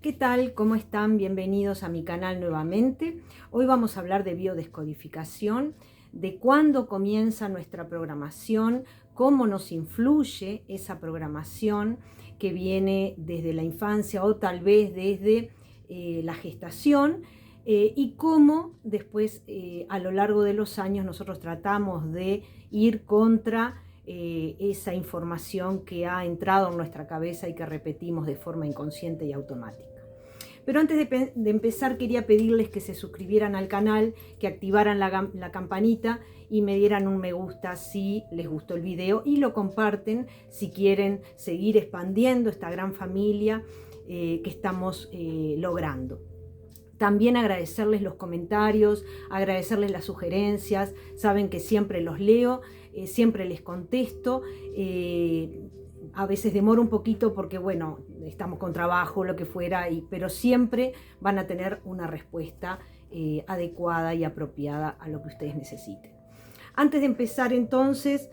¿Qué tal? ¿Cómo están? Bienvenidos a mi canal nuevamente. Hoy vamos a hablar de biodescodificación, de cuándo comienza nuestra programación, cómo nos influye esa programación que viene desde la infancia o tal vez desde la gestación y cómo después a lo largo de los años nosotros tratamos de ir contra esa información que ha entrado en nuestra cabeza y que repetimos de forma inconsciente y automática. Pero antes de empezar quería pedirles que se suscribieran al canal, que activaran la campanita y me dieran un me gusta si les gustó el video y lo comparten si quieren seguir expandiendo esta gran familia que estamos logrando. También agradecerles los comentarios, agradecerles las sugerencias, saben que siempre los leo, siempre les contesto. A veces demora un poquito porque, bueno, estamos con trabajo, lo que fuera, pero siempre van a tener una respuesta adecuada y apropiada a lo que ustedes necesiten. Antes de empezar, entonces,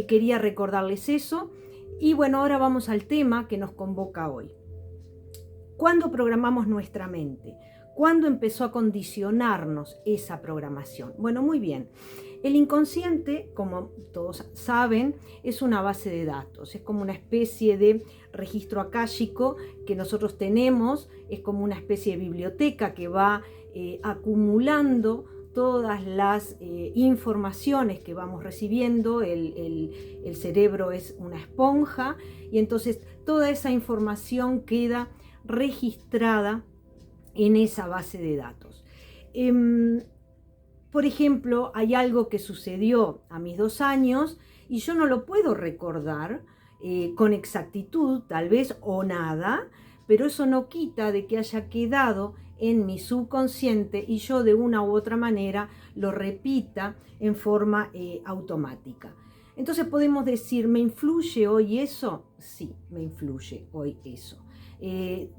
quería recordarles eso. Y bueno, ahora vamos al tema que nos convoca hoy. ¿Cuándo programamos nuestra mente? ¿Cuándo empezó a condicionarnos esa programación? Bueno, muy bien. El inconsciente, como todos saben, es una base de datos, es como una especie de registro akáshico que nosotros tenemos, es como una especie de biblioteca que va acumulando todas las informaciones que vamos recibiendo. El cerebro es una esponja y entonces toda esa información queda registrada en esa base de datos. Por ejemplo, hay algo que sucedió a mis 2 años y yo no lo puedo recordar con exactitud, tal vez, o nada, pero eso no quita de que haya quedado en mi subconsciente y yo de una u otra manera lo repita en forma automática. Entonces podemos decir, ¿me influye hoy eso? Sí, me influye hoy eso.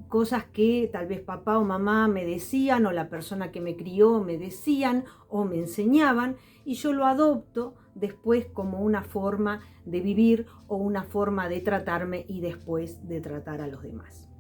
Cosas que tal vez papá o mamá me decían o la persona que me crió me decían o me enseñaban y yo lo adopto después como una forma de vivir o una forma de tratarme y después de tratar a los demás.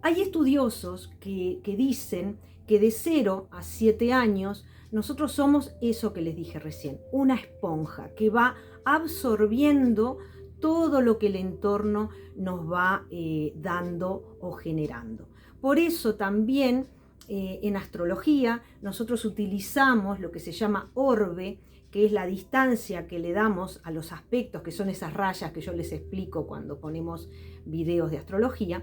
Hay estudiosos que dicen que de 0 a 7 años nosotros somos eso que les dije recién, una esponja que va absorbiendo todo lo que el entorno nos va dando o generando. Por eso también en astrología nosotros utilizamos lo que se llama orbe, que es la distancia que le damos a los aspectos, que son esas rayas que yo les explico cuando ponemos videos de astrología.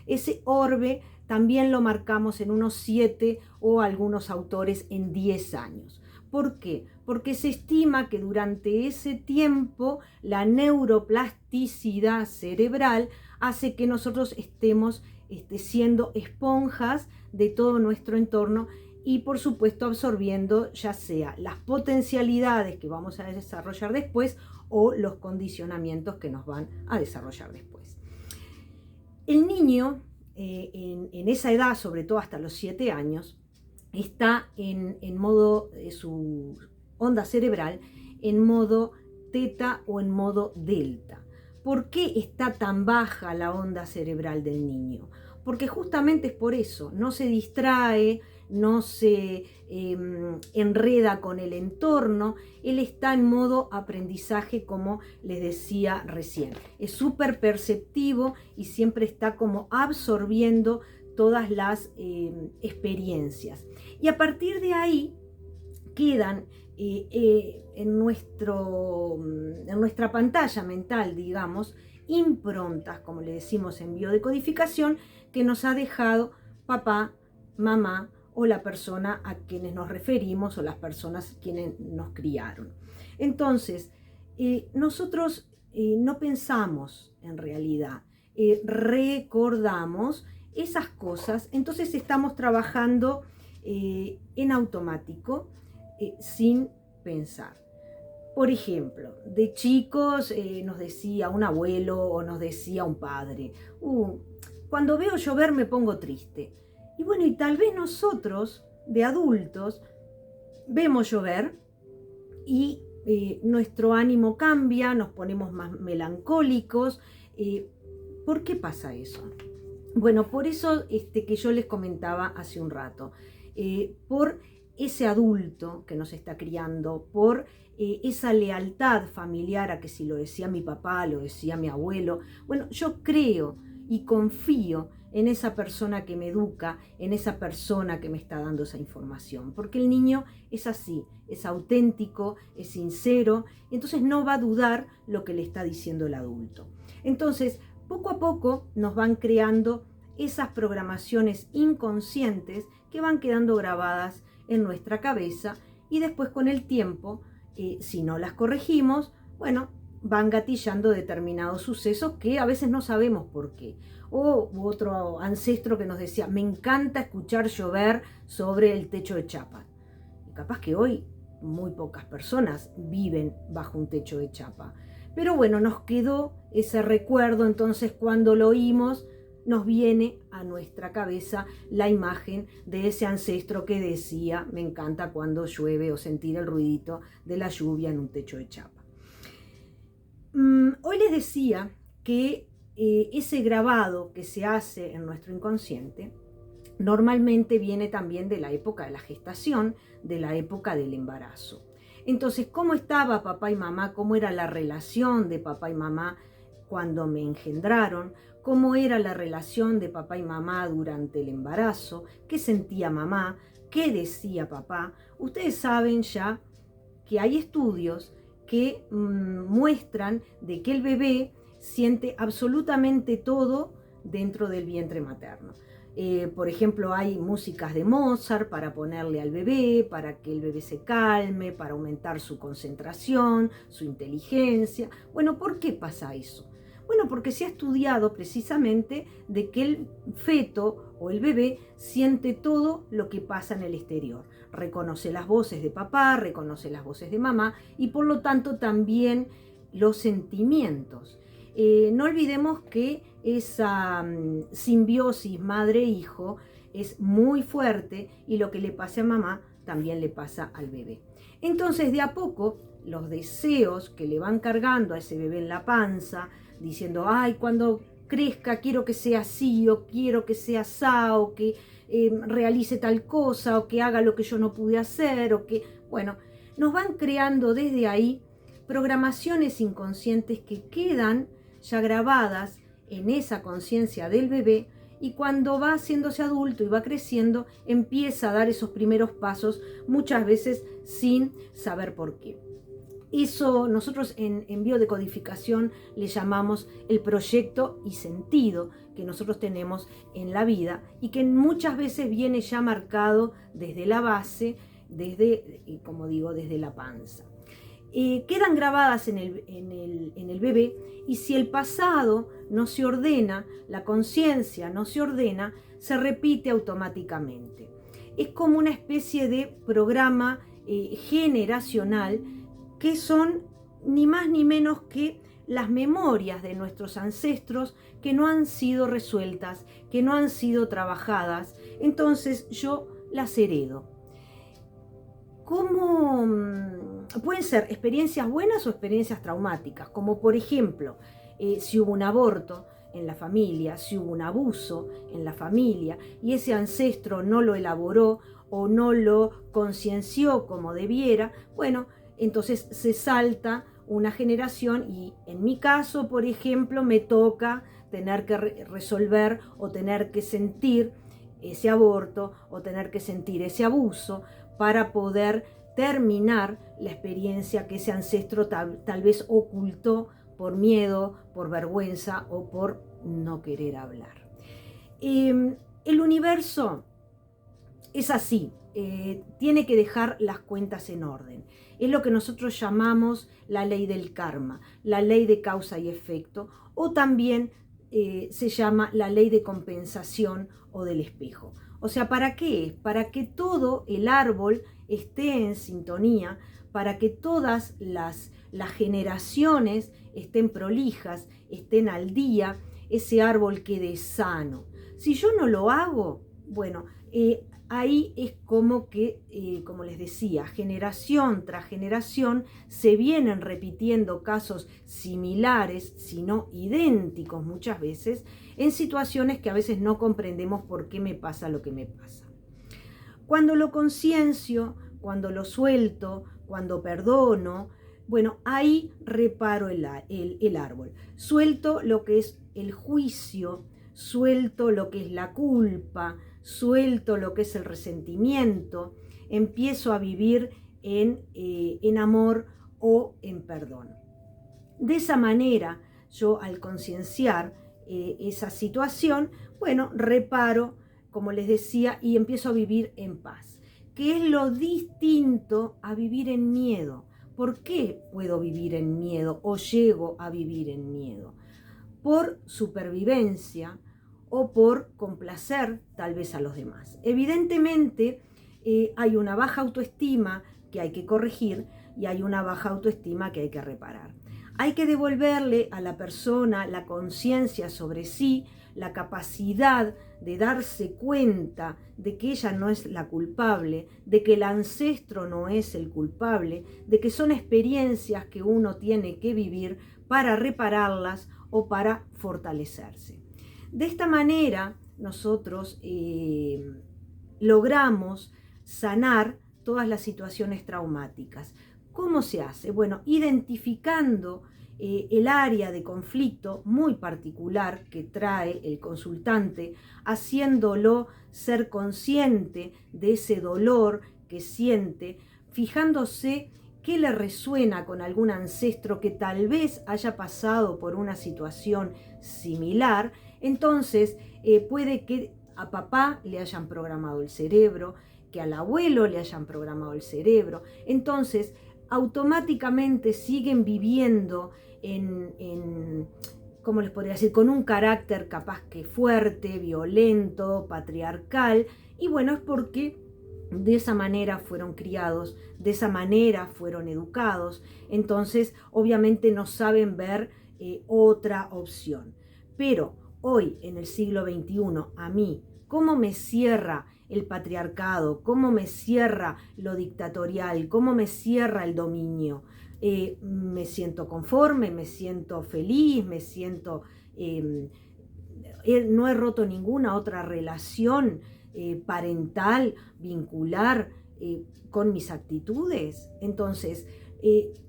Ese orbe también lo marcamos en unos 7 o algunos autores en 10 años. ¿Por qué? Porque se estima que durante ese tiempo la neuroplasticidad cerebral hace que nosotros estemos siendo esponjas de todo nuestro entorno y por supuesto absorbiendo ya sea las potencialidades que vamos a desarrollar después o los condicionamientos que nos van a desarrollar después. El niño en esa edad, sobre todo hasta los 7 años, está en modo, su onda cerebral, en modo teta o en modo delta. ¿Por qué está tan baja la onda cerebral del niño? Porque justamente es por eso, no se distrae, no se enreda con el entorno, él está en modo aprendizaje, como les decía recién. Es súper perceptivo y siempre está como absorbiendo todas las experiencias. Y a partir de ahí quedan en nuestra pantalla mental, digamos, improntas, como le decimos en biodecodificación, que nos ha dejado papá, mamá o la persona a quienes nos referimos o las personas quienes nos criaron. Entonces, nosotros no pensamos en realidad, recordamos esas cosas, entonces estamos trabajando en automático, sin pensar. Por ejemplo, de chicos nos decía un abuelo o nos decía un padre, cuando veo llover me pongo triste. Y bueno, y tal vez nosotros, de adultos, vemos llover y nuestro ánimo cambia, nos ponemos más melancólicos. ¿Por qué pasa eso? Bueno, por eso que yo les comentaba hace un rato, por ese adulto que nos está criando, por esa lealtad familiar a que si lo decía mi papá, lo decía mi abuelo, bueno, yo creo y confío en esa persona que me educa, en esa persona que me está dando esa información, porque el niño es así, es auténtico, es sincero, entonces no va a dudar lo que le está diciendo el adulto. Entonces, poco a poco nos van creando esas programaciones inconscientes que van quedando grabadas en nuestra cabeza y después con el tiempo, si no las corregimos, bueno, van gatillando determinados sucesos que a veces no sabemos por qué. O otro ancestro que nos decía, me encanta escuchar llover sobre el techo de chapa. Y capaz que hoy muy pocas personas viven bajo un techo de chapa. Pero bueno, nos quedó ese recuerdo, entonces cuando lo oímos, nos viene a nuestra cabeza la imagen de ese ancestro que decía, me encanta cuando llueve o sentir el ruidito de la lluvia en un techo de chapa. Hoy les decía que ese grabado que se hace en nuestro inconsciente normalmente viene también de la época de la gestación, de la época del embarazo. Entonces, ¿cómo estaba papá y mamá? ¿Cómo era la relación de papá y mamá cuando me engendraron? ¿Cómo era la relación de papá y mamá durante el embarazo? ¿Qué sentía mamá? ¿Qué decía papá? Ustedes saben ya que hay estudios que muestran de que el bebé siente absolutamente todo dentro del vientre materno. Por ejemplo, hay músicas de Mozart para ponerle al bebé, para que el bebé se calme, para aumentar su concentración, su inteligencia. Bueno, ¿por qué pasa eso? Bueno, porque se ha estudiado precisamente de que el feto o el bebé siente todo lo que pasa en el exterior. Reconoce las voces de papá, reconoce las voces de mamá y por lo tanto también los sentimientos. No olvidemos que esa simbiosis madre-hijo es muy fuerte y lo que le pasa a mamá también le pasa al bebé. Entonces, de a poco, los deseos que le van cargando a ese bebé en la panza, diciendo, ay, cuando crezca quiero que sea así, o quiero que sea asá, o que realice tal cosa, o que haga lo que yo no pude hacer, o que, bueno, nos van creando desde ahí programaciones inconscientes que quedan ya grabadas en esa conciencia del bebé y cuando va haciéndose adulto y va creciendo empieza a dar esos primeros pasos muchas veces sin saber por qué. Eso nosotros en biodecodificación le llamamos el proyecto y sentido que nosotros tenemos en la vida y que muchas veces viene ya marcado desde la base, desde, como digo, desde la panza. Quedan grabadas en el bebé y si el pasado no se ordena, la conciencia no se ordena, se repite automáticamente. Es como una especie de programa generacional que son ni más ni menos que las memorias de nuestros ancestros que no han sido resueltas, que no han sido trabajadas, entonces yo las heredo. ¿Cómo pueden ser experiencias buenas o experiencias traumáticas? Como por ejemplo, si hubo un aborto en la familia, si hubo un abuso en la familia y ese ancestro no lo elaboró o no lo concienció como debiera, bueno, entonces se salta una generación y en mi caso, por ejemplo, me toca tener que resolver o tener que sentir ese aborto o tener que sentir ese abuso para poder terminar la experiencia que ese ancestro tal vez ocultó por miedo, por vergüenza o por no querer hablar. El universo es así, tiene que dejar las cuentas en orden. Es lo que nosotros llamamos la ley del karma, la ley de causa y efecto, o también se llama la ley de compensación o del espejo. O sea, ¿para qué? Para que todo el árbol esté en sintonía, para que todas las generaciones estén prolijas, estén al día, ese árbol quede sano. Si yo no lo hago, bueno, ahí es como que, como les decía, generación tras generación se vienen repitiendo casos similares, si no idénticos muchas veces, en situaciones que a veces no comprendemos por qué me pasa lo que me pasa. Cuando lo conciencio, cuando lo suelto, cuando perdono, bueno, ahí reparo el árbol. Suelto lo que es el juicio, suelto lo que es la culpa, suelto lo que es el resentimiento, empiezo a vivir en amor o en perdón. De esa manera, yo al concienciar esa situación, bueno, reparo, como les decía, y empiezo a vivir en paz, que es lo distinto a vivir en miedo. ¿Por qué puedo vivir en miedo o llego a vivir en miedo? Por supervivencia o por complacer tal vez a los demás. Evidentemente hay una baja autoestima que hay que corregir y hay una baja autoestima que hay que reparar. Hay que devolverle a la persona la conciencia sobre sí, la capacidad de darse cuenta de que ella no es la culpable, de que el ancestro no es el culpable, de que son experiencias que uno tiene que vivir para repararlas o para fortalecerse. De esta manera nosotros logramos sanar todas las situaciones traumáticas. ¿Cómo se hace? Bueno, identificando el área de conflicto muy particular que trae el consultante, haciéndolo ser consciente de ese dolor que siente, fijándose qué le resuena con algún ancestro que tal vez haya pasado por una situación similar. Entonces puede que a papá le hayan programado el cerebro, que al abuelo le hayan programado el cerebro. Entonces automáticamente siguen viviendo ¿cómo les podría decir? Con un carácter capaz que fuerte, violento, patriarcal, y bueno, es porque de esa manera fueron criados, de esa manera fueron educados, entonces obviamente no saben ver otra opción. Pero hoy, en el siglo XXI, a mí, ¿cómo me cierra el patriarcado? ¿Cómo me cierra lo dictatorial? ¿Cómo me cierra el dominio? Me siento conforme, me siento feliz, me siento... no he roto ninguna otra relación parental, vincular con mis actitudes. Entonces,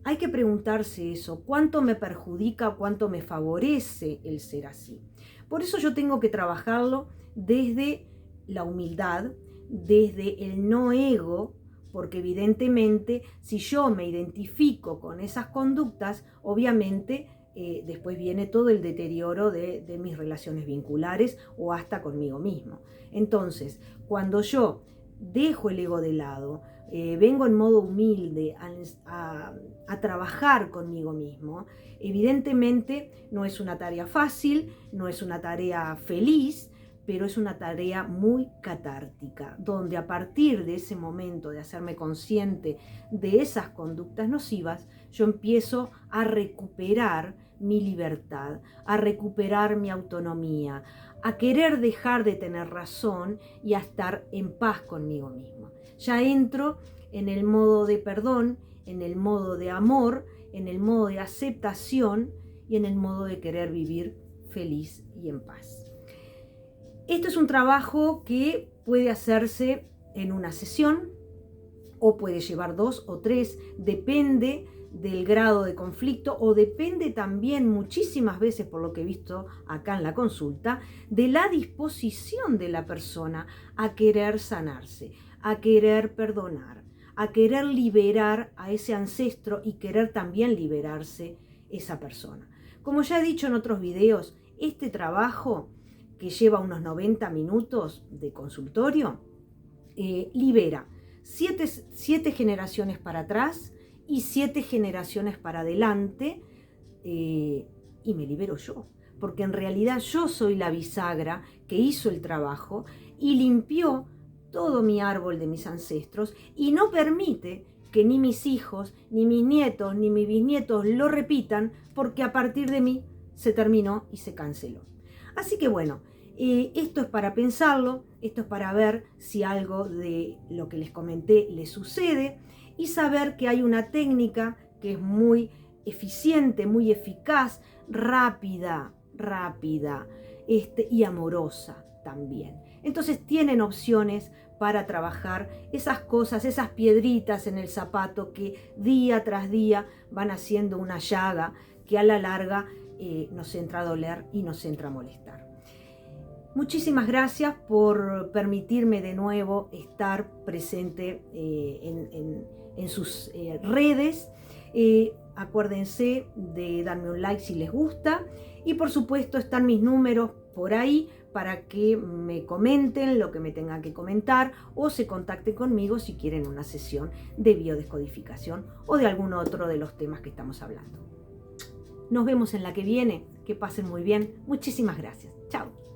hay que preguntarse eso, ¿cuánto me perjudica, cuánto me favorece el ser así? Por eso yo tengo que trabajarlo desde la humildad, desde el no ego, porque evidentemente si yo me identifico con esas conductas, obviamente después viene todo el deterioro de mis relaciones vinculares o hasta conmigo mismo. Entonces, cuando yo dejo el ego de lado, vengo en modo humilde a trabajar conmigo mismo, evidentemente no es una tarea fácil, no es una tarea feliz, pero es una tarea muy catártica, donde a partir de ese momento de hacerme consciente de esas conductas nocivas, yo empiezo a recuperar mi libertad, a recuperar mi autonomía, a querer dejar de tener razón y a estar en paz conmigo misma. Ya entro en el modo de perdón, en el modo de amor, en el modo de aceptación y en el modo de querer vivir feliz y en paz. Esto es un trabajo que puede hacerse en una sesión o puede llevar 2 o 3, depende del grado de conflicto o depende también muchísimas veces, por lo que he visto acá en la consulta, de la disposición de la persona a querer sanarse, a querer perdonar, a querer liberar a ese ancestro y querer también liberarse esa persona. Como ya he dicho en otros videos, este trabajo que lleva unos 90 minutos de consultorio, libera 7 generaciones para atrás y 7 generaciones para adelante, y me libero yo, porque en realidad yo soy la bisagra que hizo el trabajo y limpió todo mi árbol de mis ancestros y no permite que ni mis hijos, ni mis nietos, ni mis bisnietos lo repitan, porque a partir de mí se terminó y se canceló. Así que bueno, esto es para pensarlo, esto es para ver si algo de lo que les comenté les sucede y saber que hay una técnica que es muy eficiente, muy eficaz, rápida, y amorosa también. Entonces tienen opciones para trabajar esas cosas, esas piedritas en el zapato que día tras día van haciendo una llaga que a la larga nos entra a doler y nos entra a molestar. Muchísimas gracias por permitirme de nuevo estar presente en sus redes. Acuérdense de darme un like si les gusta y por supuesto están mis números por ahí para que me comenten lo que me tengan que comentar o se contacten conmigo si quieren una sesión de biodescodificación o de algún otro de los temas que estamos hablando. Nos vemos en la que viene. Que pasen muy bien. Muchísimas gracias. Chao.